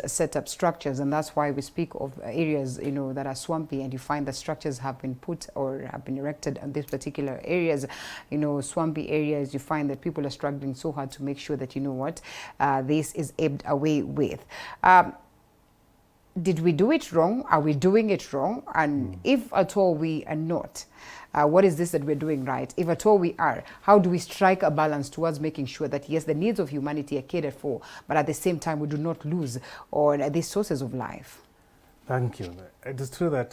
set up structures, and that's why we speak of areas, you know, that are swampy, and you find that structures have been put or have been erected in these particular areas, you know, swampy areas. You find that people are struggling so hard to make sure that, you know what, this is ebbed away with. Did we do it wrong? Are we doing it wrong? And if at all we are not, what is this that we're doing right? If at all we are, how do we strike a balance towards making sure that, yes, the needs of humanity are catered for, but at the same time we do not lose on these sources of life? Thank you. It is true that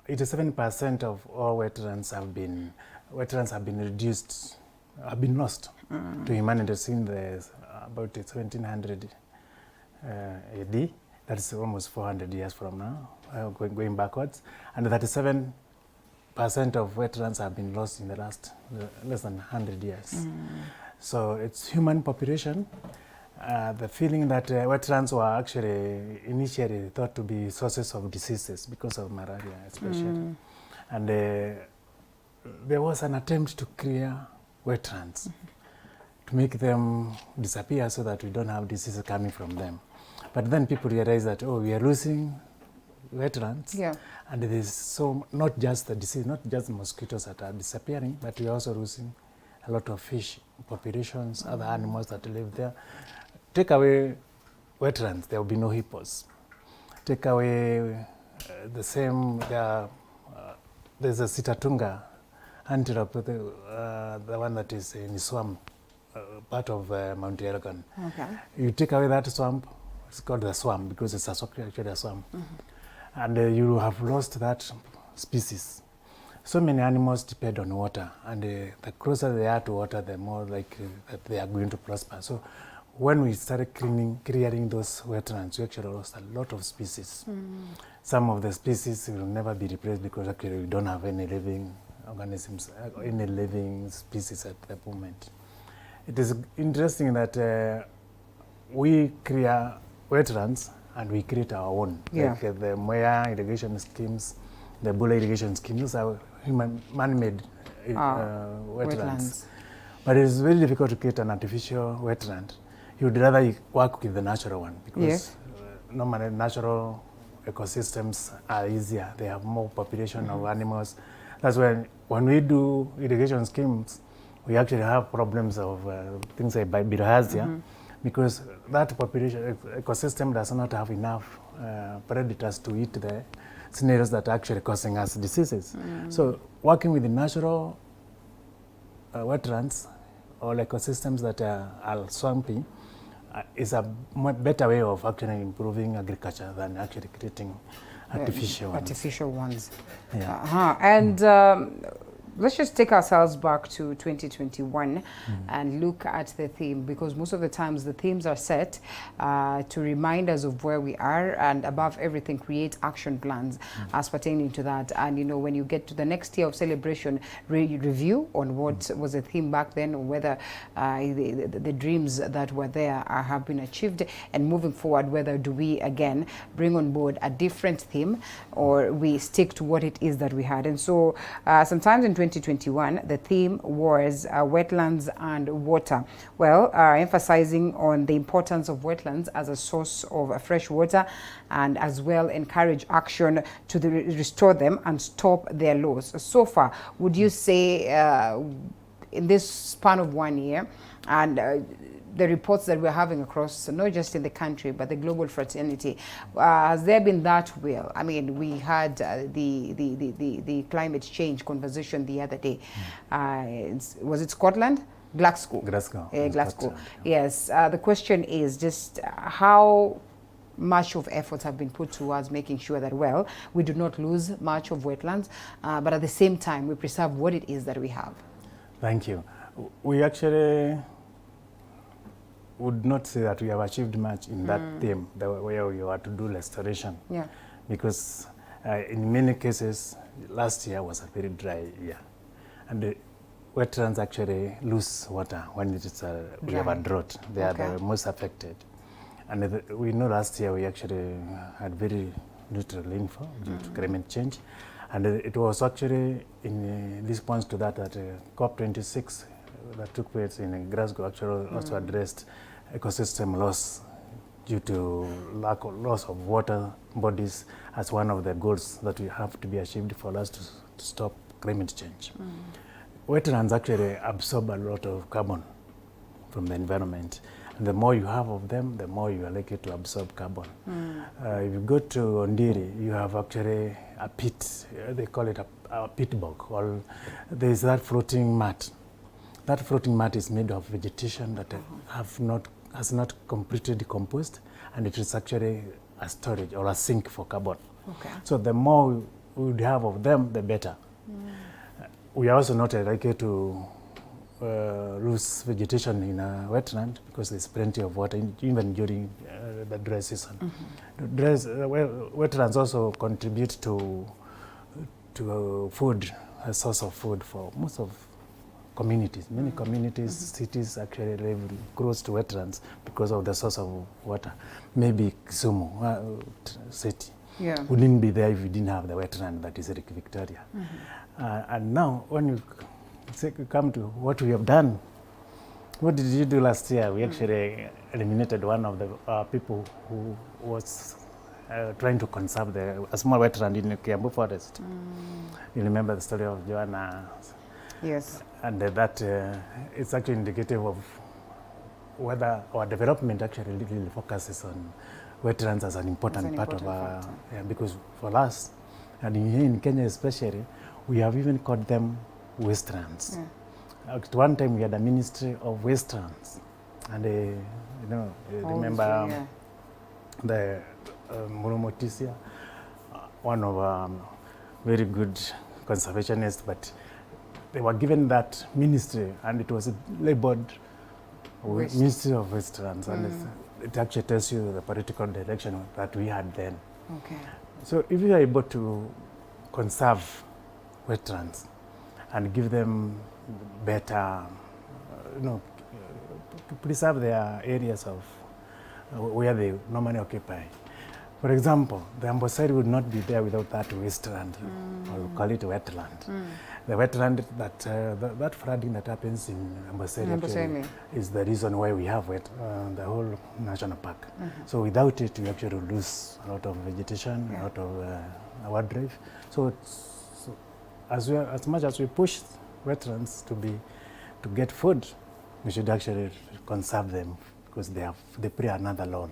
87% of all wetlands have been reduced, have been lost to humanity since about 1700 AD. That's almost 400 years from now, going backwards. And 37% of wetlands have been lost in the last less than 100 years. So it's human population. The feeling that wetlands were actually initially thought to be sources of diseases because of malaria especially. And there was an attempt to clear wetlands, to make them disappear so that we don't have diseases coming from them. But then people realize that, oh, we are losing wetlands, and it is so not just the disease, not just the mosquitoes that are disappearing, but we are also losing a lot of fish populations, other animals that live there. Take away wetlands, there will be no hippos. Take away there's a Sitatunga antelope, the one that is in the swamp, part of Mount Elgon. Okay. You take away that swamp, it's called the swamp because it's actually a swamp. And you have lost that species. So many animals depend on water, and the closer they are to water, the more likely that they are going to prosper. So when we started clearing those wetlands, we actually lost a lot of species. Some of the species will never be replaced because actually we don't have any living organisms, any living species at the moment. It is interesting that we clear wetlands and we create our own. Like the Moya irrigation schemes, the Bula irrigation schemes, those are man-made wetlands. But it is very difficult to create an artificial wetland. You would rather work with the natural one because normally natural ecosystems are easier. They have more population of animals. That's when we do irrigation schemes, we actually have problems of things like bilharzia, because that population ecosystem does not have enough predators to eat the snails that are actually causing us diseases. So working with the natural wetlands or ecosystems that are swampy is a better way of actually improving agriculture than actually creating artificial ones. And let's just take ourselves back to 2021 and look at the theme, because most of the times the themes are set to remind us of where we are, and above everything create action plans as pertaining to that. And you know, when you get to the next year of celebration, review on what was the theme back then, or whether the dreams that were there have been achieved, and moving forward, whether do we again bring on board a different theme or we stick to what it is that we had. And so sometimes in 2021, the theme was wetlands and water. Well, emphasizing on the importance of wetlands as a source of fresh water, and as well encourage action to restore them and stop their loss. So far, would you say in this span of 1 year, and the reports that we're having across, not just in the country, but the global fraternity, has there been that will? I mean, we had the climate change conversation the other day. Was it Scotland? Glasgow. Glasgow. Yes. The question is just how much of efforts have been put towards making sure that, well, we do not lose much of wetlands, but at the same time, we preserve what it is that we have. Thank you. We actually would not say that we have achieved much in that theme, where we are to do restoration. Because in many cases, last year was a very dry year. And the wetlands actually lose water when it is we have a drought. They are the most affected. And we know last year we actually had very little rainfall due to climate change. And it was actually in response to that COP26 that took place in Glasgow actually also addressed ecosystem loss due to lack or loss of water bodies as one of the goals that we have to be achieved for us to stop climate change. Wetlands actually absorb a lot of carbon from the environment. And the more you have of them, the more you are likely to absorb carbon. If you go to Ondiri, you have actually a pit, they call it a pit bog, or there is that floating mat. That floating mat is made of vegetation that has not completely decomposed, and it is actually a storage or a sink for carbon. Okay. So the more we would have of them, the better. We are also not likely to lose vegetation in a wetland because there's plenty of water, even during the dry season. Wetlands also contribute to food, a source of food for most of communities. Many communities, cities actually live close to wetlands because of the source of water. Maybe Kisumu city wouldn't be there if we didn't have the wetland that is Lake Victoria. And now, when you come to what we have done, what did you do last year? We actually eliminated one of the people who was trying to conserve a small wetland in the Kiambu forest. You remember the story of Joanna? Yes. And that it's actually indicative of whether our development actually really focuses on wetlands as an important part of our, because for us, and in Kenya especially, we have even called them wastelands. At one time we had a ministry of wastelands, and remember the Murumotisia, one of very good conservationists, but they were given that ministry and it was labeled Ministry of Wastelands, and it actually tells you the political direction that we had then. Okay. So if you are able to conserve wetlands and give them better, preserve their areas of where they normally occupy. For example, the Amboseli would not be there without that wasteland, or we call it wetland. The wetland that flooding that happens in Amboseli is the reason why we have the whole national park. So without it, we actually lose a lot of vegetation, a lot of wildlife. So as much as we push wetlands to get food, we should actually conserve them because they play another role.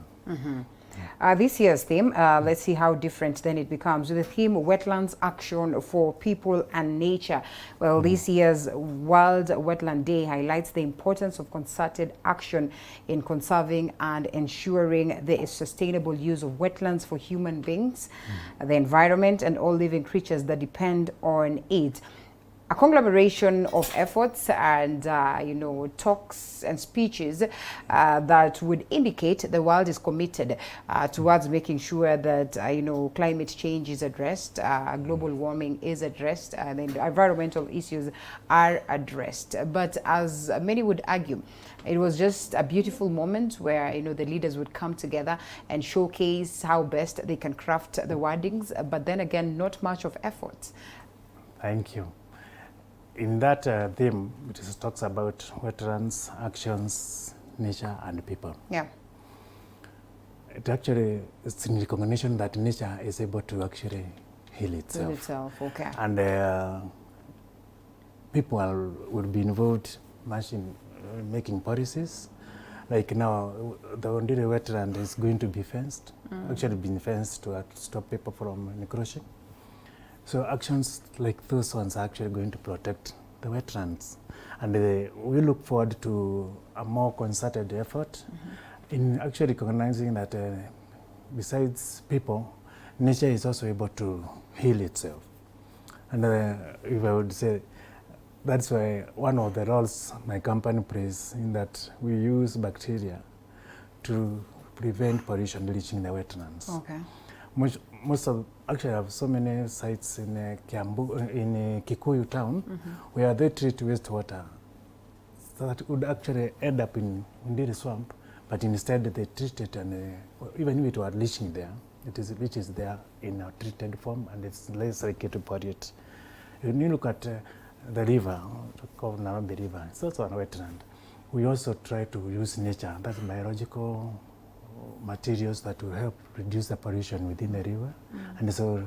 This year's theme, let's see how different then it becomes. The theme, Wetlands Action for People and Nature. Well, this year's World Wetland Day highlights the importance of concerted action in conserving and ensuring the sustainable use of wetlands for human beings, the environment, and all living creatures that depend on it. A conglomeration of efforts and talks and speeches that would indicate the world is committed towards making sure that climate change is addressed, global warming is addressed, and the environmental issues are addressed. But as many would argue, it was just a beautiful moment where the leaders would come together and showcase how best they can craft the wordings, but then again, not much of effort. Thank you. In that theme, it talks about wetlands, actions, nature, and people. Yeah. It actually is in recognition that nature is able to actually heal itself. Heal itself, okay. And people will be involved much in making policies. Like now, the Ondiri wetland is going to be fenced, actually been fenced to stop people from encroaching. So actions like those ones are actually going to protect the wetlands. And we look forward to a more concerted effort in actually recognizing that besides people, nature is also able to heal itself. And if I would say, that's why one of the roles my company plays in that we use bacteria to prevent pollution reaching the wetlands. Okay. Actually, I have so many sites in Kikuyu town where they treat wastewater so that it would actually end up in Ondiri swamp, but instead they treat it, and even if it were leaching there, it reaches there in a treated form, and it's less likely to pollute. When you look at the river, called Nairobi River, it's also a wetland. We also try to use nature, that's biological materials that will help reduce the pollution within the river. And so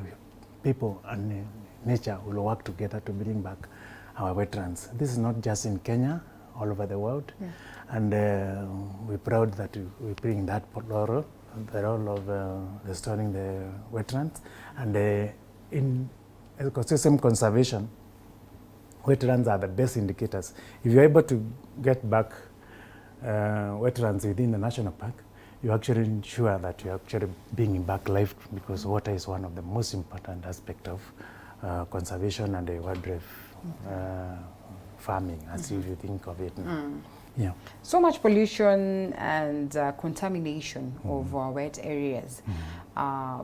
people and nature will work together to bring back our wetlands. This is not just in Kenya, all over the world. And we're proud that we bring that role, the role of restoring the wetlands. And in ecosystem conservation, wetlands are the best indicators. If you're able to get back wetlands within the national park, you actually ensure that you're actually bringing back life, because water is one of the most important aspects of conservation and wildlife farming, as if you think of it. Yeah. So much pollution and contamination of our wet areas.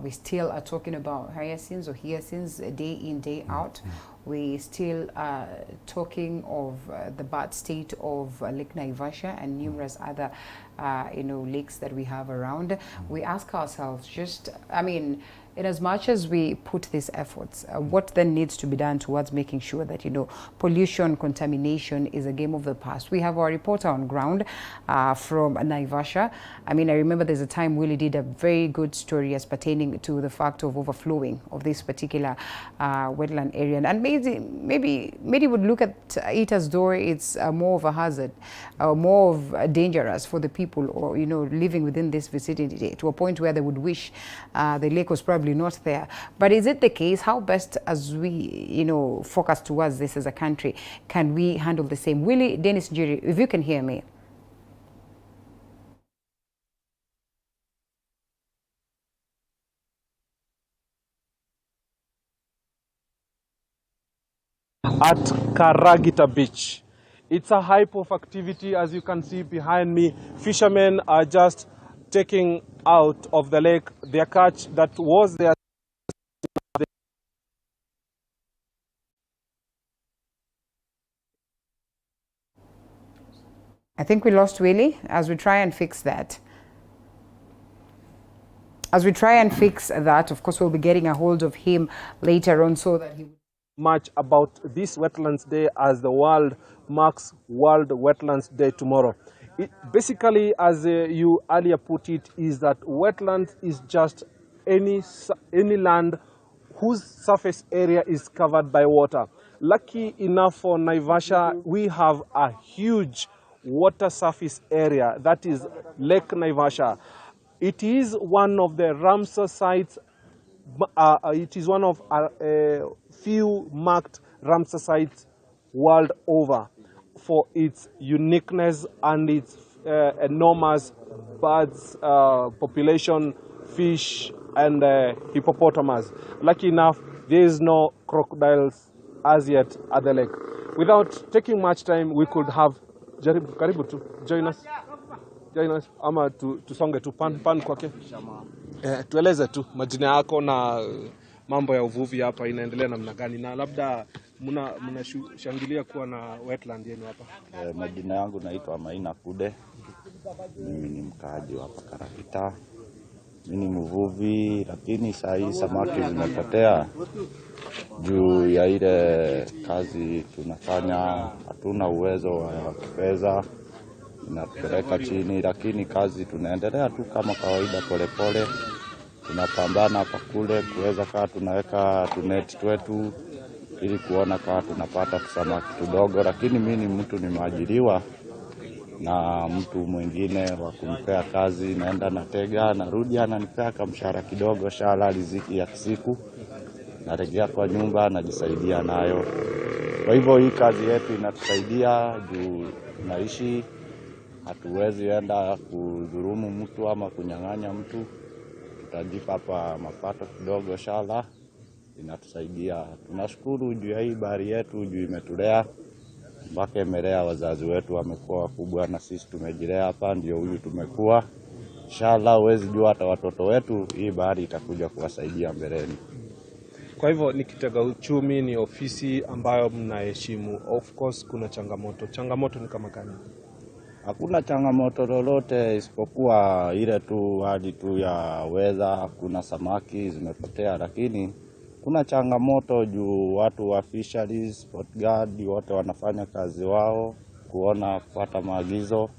We still are talking about hyacinths or hyacinths day in, day out. We still are talking of the bad state of Lake Naivasha and numerous other lakes that we have around. We ask ourselves, in as much as we put these efforts, what then needs to be done towards making sure that, pollution, contamination is a game of the past? We have our reporter on ground from Naivasha. I remember there's a time Willie did a very good story as pertaining to the fact of overflowing of this particular wetland area. And maybe would look at it as though it's more of a hazard, more of dangerous for the people, or, living within this vicinity, to a point where they would wish the lake was probably not there. But is it the case? How best, as we focus towards this as a country, can we handle the same? Willie, Dennis Njiri, if you can hear me. At Karagita Beach, it's a hype of activity. As you can see behind me, fishermen are just taking out of the lake their catch that was there. I think we lost Willie as we try and fix that. Of course, we'll be getting a hold of him later on so that he much about this Wetlands Day as the world marks World Wetlands Day tomorrow. Basically, as you earlier put it, is that wetlands is just any land whose surface area is covered by water. Lucky enough for Naivasha, we have a huge water surface area, that is Lake Naivasha. It is one of the Ramsar sites. It is one of few marked Ramsar sites world over for its uniqueness and its enormous birds population, fish and hippopotamus. Lucky enough, there is no crocodiles as yet at the lake. Without taking much time, we could have karibu tu join us ama tusonge tu pan kwake. Tueleze tu majina yako na mambo ya uvuvi hapa inaendelea namna gani, na labda mnashangilia kuwa na wetland yenu hapa. Majina yangu naitwa Maina Kude. Mimi ni mkaaji wa hapa Karagita. Mimi ni mvuvi, lakini saa hii samaki zimepotea juu ya ile kazi tunafanya. Hatuna uwezo wa pesa, inatupeleka chini, lakini kazi tunaendelea tu kama kawaida, polepole. Tunapambana hapa kule kuweza kaa tunaweka tuneti twetu ili kuona kaa tunapata samaki kidogo, lakini mimi ni mtu nimeajiriwa na mtu mwingine wa kumpea kazi, naenda natega, narudi ananipea mshahara kidogo, shala riziki ya siku, narejea kwa nyumba najisaidia nayo. Kwa hivyo hii kazi yetu inatusaidia juu naishi, hatuwezi enda kudhulumu mtu ama kunyang'anya mtu. Tutajipa hapa mapato kidogo, shala inatusaidia. Tunashukuru juu ya hii bahari yetu, juu imetulea mpaka imelea wazazi wetu wamekuwa wakubwa na sisi tumejilea hapa ndio huyu tumekuwa. Inshallah huwezi jua hata watoto wetu hii bahari itakuja kuwasaidia mbeleni. Kwa hivyo ni kitega uchumi, ni ofisi ambayo mnaheshimu. Of course kuna changamoto. Changamoto ni kama gani? Hakuna changamoto lolote isipokuwa ile tu hadi tu ya weather, kuna samaki zimepotea, lakini kuna changamoto juu watu wa fisheries, sport guard wote wanafanya kazi wao kuona kupata maagizo.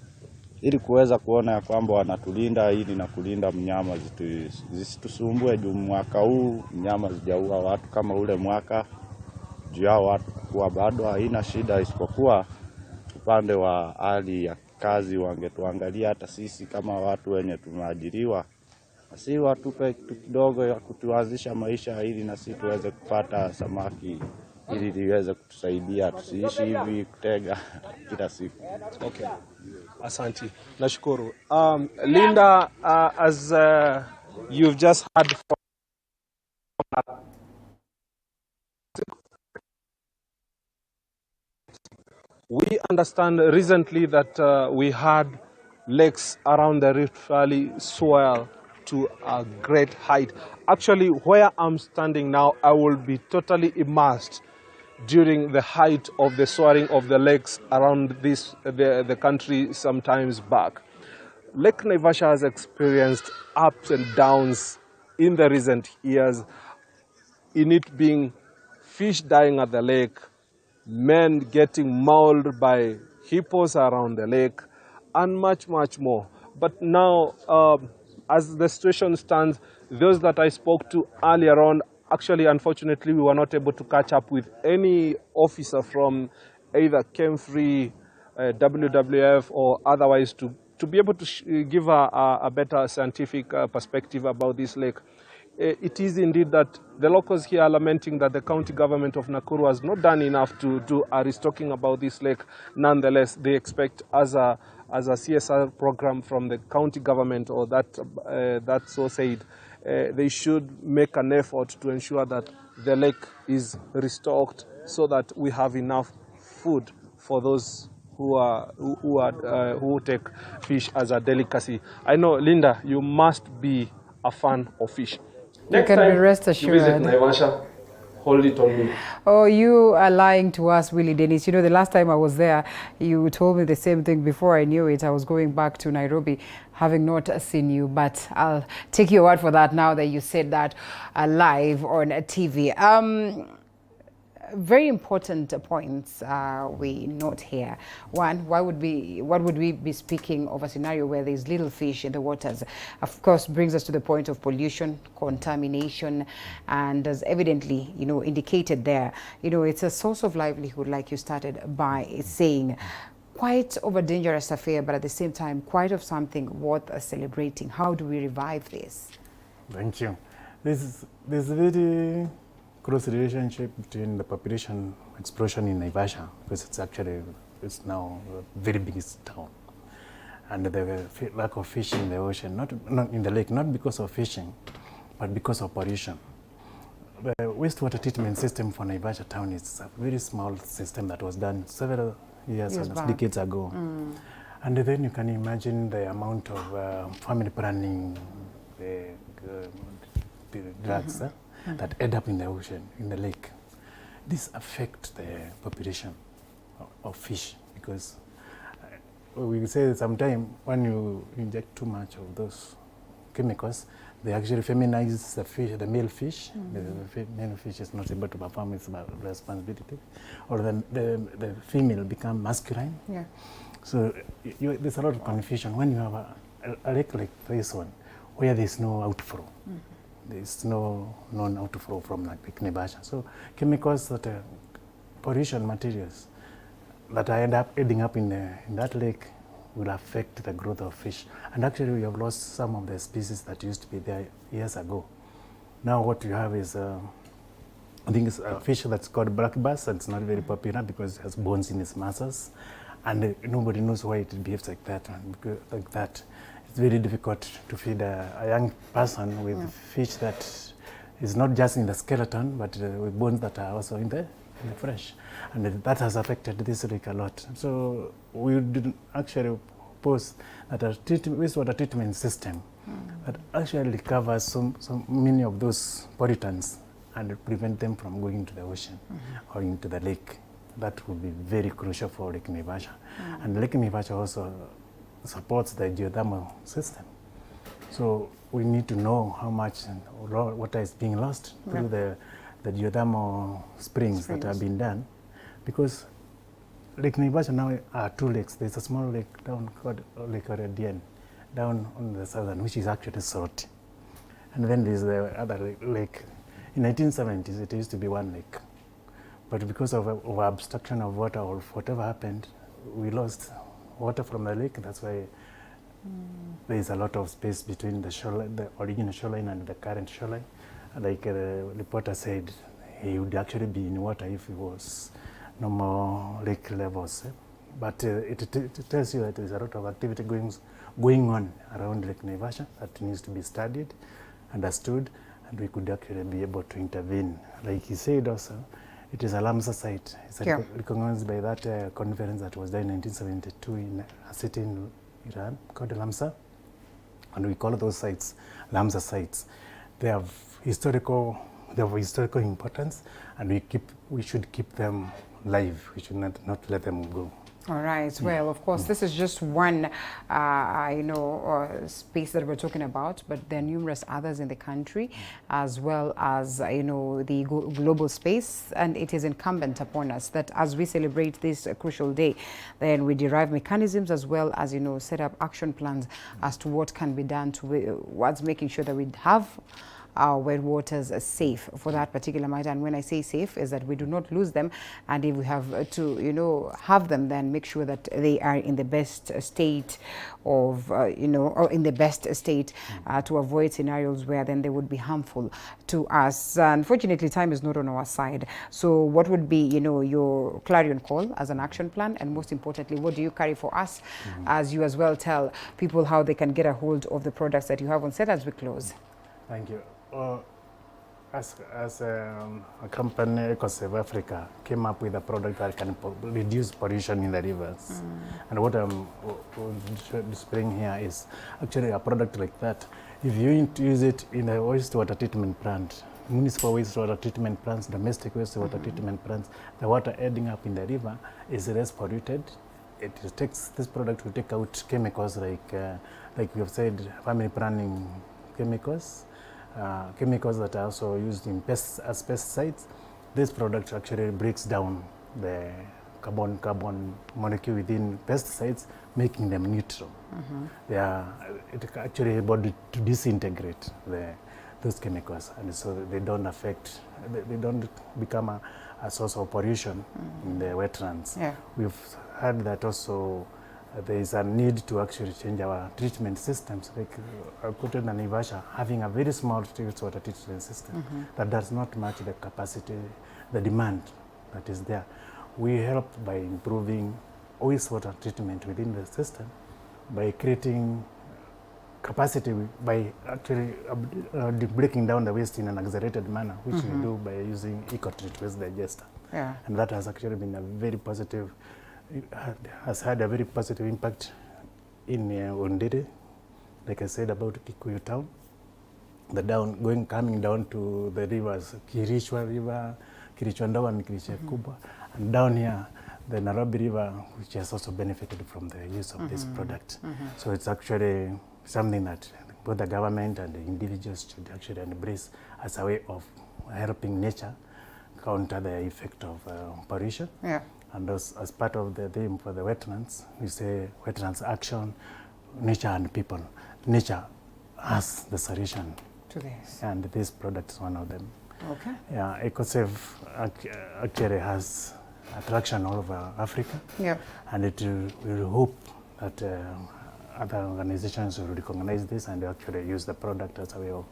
ili kuweza kuona ya kwamba wanatulinda ili na kulinda mnyama zisitusumbue. Juu mwaka huu mnyama zijaua watu kama ule mwaka, juu ya watu kuwa bado haina shida, isipokuwa upande wa hali ya kazi wangetuangalia hata sisi kama watu wenye tumeajiriwa, si watupe kitu kidogo ya kutuanzisha maisha ili na sisi tuweze kupata samaki ili liweze kutusaidia tusiishi hivi kutega kila siku. Okay. Asante. Nashukuru. Linda, as you've just heard from we understand recently that we had lakes around the Rift Valley swell to a great height. Actually, where I'm standing now, I will be totally immersed during the height of the swelling of the lakes around the country sometimes back. Lake Naivasha has experienced ups and downs in the recent years, in it being fish dying at the lake, men getting mauled by hippos around the lake, and much, much more. But now, as the situation stands, those that I spoke to earlier on, actually, unfortunately, we were not able to catch up with any officer from either Kemfree, WWF, or otherwise to be able to give a better scientific perspective about this lake. It is indeed that the locals here are lamenting that the county government of Nakuru has not done enough to do a restocking about this lake. Nonetheless, they expect as a CSR program from the county government, or that so said, they should make an effort to ensure that the lake is restocked so that we have enough food for those who take fish as a delicacy. I know, Linda, you must be a fan of fish. You can be rest assured. You visit Naivasha, hold it on me. Oh, you are lying to us, Willie Dennis. You know, the last time I was there, you told me the same thing. Before I knew it, I was going back to Nairobi, having not seen you. But I'll take your word for that now that you said that live on TV. Very important points we note here. One, what would we be speaking of a scenario where there's little fish in the waters? Of course, brings us to the point of pollution, contamination, and as evidently, you know, indicated there, you know, it's a source of livelihood, like you started by saying. Quite of a dangerous affair, but at the same time, quite of something worth celebrating. How do we revive this? Thank you. There's a very close relationship between the population explosion in Naivasha, because it's now a very big town, and the lack of fish in the ocean, not in the lake, not because of fishing, but because of pollution. The wastewater treatment system for Naivasha town is a very small system that was done several years and decades ago. And then you can imagine the amount of family planning, the drugs that end up in the ocean, in the lake. This affects the population of fish, because we say sometimes when you inject too much of those chemicals, they actually feminize the fish, the male fish. The male fish is not able to perform its responsibility, or the female become masculine. Yeah. So there's a lot of confusion when you have a lake like this one, where there's no outflow. There's no known outflow from Lake Naivasha. So chemicals that pollution materials that end up ending up in that lake will affect the growth of fish. And actually we have lost some of the species that used to be there years ago. Now what you have is, I think it's a fish that's called black bass, and it's not very popular because it has bones in its muscles. And nobody knows why it behaves like that. It's very difficult to feed a young person with fish that is not just in the skeleton, but with bones that are also in the flesh. And that has affected this lake a lot. So we did actually propose that a wastewater treatment system that actually covers so many of those pollutants and prevent them from going into the ocean or into the lake. That would be very crucial for Lake Naivasha. And Lake Naivasha also supports the geothermal system. So we need to know how much water is being lost through the geothermal springs that have been done, because Lake Naivasha now are two lakes. There's a small lake down called Lake Oredian, down on the southern, which is actually salty. And then there's the other lake. In 1970s, it used to be one lake. But because of obstruction of water or whatever happened, we lost water from the lake. That's why there is a lot of space between the shoreline, the original shoreline and the current shoreline. Like the reporter said, he would actually be in water if it was no more lake levels. But it tells you that there's a lot of activity going on around Lake Naivasha that needs to be studied, understood, and we could actually be able to intervene. Like he said also, it is a LAMSA site. It's recognized by that conference that was done in 1972 in a city in Iran called LAMSA, and we call those sites LAMSA sites. They have historical importance, and we should keep them live. We should not let them go. All right. Well, of course, this is just one, space that we're talking about, but there are numerous others in the country, as well as, the global space. And it is incumbent upon us that as we celebrate this crucial day, then we derive mechanisms as well as, set up action plans as to what can be done towards making sure that we have our well waters are safe for that particular matter. And when I say safe, is that we do not lose them, and if we have to have them, then make sure that they are in the best state of or in the best state to avoid scenarios where then they would be harmful to us. Unfortunately, time is not on our side. So what would be your clarion call as an action plan, and most importantly, what do you carry for us as you as well tell people how they can get a hold of the products that you have on set as we close? Thank you. As a company, EcoSave Africa came up with a product that can reduce pollution in the rivers. And what I'm displaying here is actually a product like that. If you use it in a wastewater treatment plant, municipal wastewater treatment plants, domestic wastewater treatment plants, the water ending up in the river is less polluted. This product will take out chemicals like we have said, family planning chemicals. Chemicals that are also used in as pesticides. This product actually breaks down the carbon molecule within pesticides, making them neutral. They are actually able to disintegrate those chemicals, and so they don't become a source of pollution in the wetlands. We've heard that also there is a need to actually change our treatment systems, like Kutu and Naivasha having a very small wastewater treatment system that does not match the capacity, the demand that is there. We help by improving wastewater treatment within the system, by creating capacity, by actually breaking down the waste in an accelerated manner, which we do by using EcoTreat waste digester. And that has actually been a very positive. It has had a very positive impact in Ondere, like I said about Kikuyu town. Coming down to the rivers, Kirichwa River, Kirichwa Ndogo and Kirichwa Kubwa, and down here, the Nairobi River, which has also benefited from the use of this product. So it's actually something that both the government and the individuals should actually embrace as a way of helping nature counter the effect of pollution. And as part of the theme for the wetlands, we say wetlands action, nature and people. Nature has the solution to this, and this product is one of them. Okay. EcoSave actually has attraction all over Africa. And we hope that other organizations will recognize this and actually use the product as a way of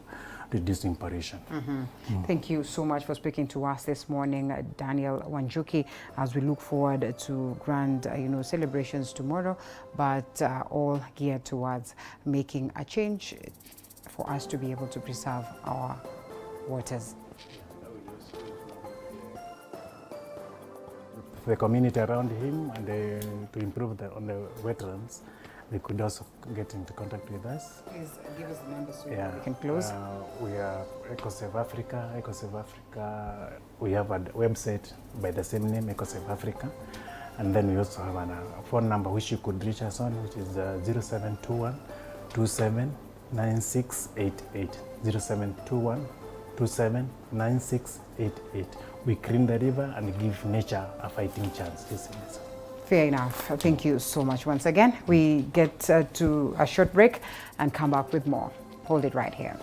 reducing pollution. Thank you so much for speaking to us this morning, Daniel Wanjuki, as we look forward to grand celebrations tomorrow, but all geared towards making a change for us to be able to preserve our waters. The community around him, and to improve on the wetlands, they could also get into contact with us. Please give us the number so we can close. We are EcoSave Africa. EcoSave Africa, we have a website by the same name, EcoSave Africa. And then we also have a phone number which you could reach us on, which is 0721 279688. 0721 279688. We clean the river and give nature a fighting chance. Fair enough. Thank you so much once again. We get to a short break and come back with more. Hold it right here.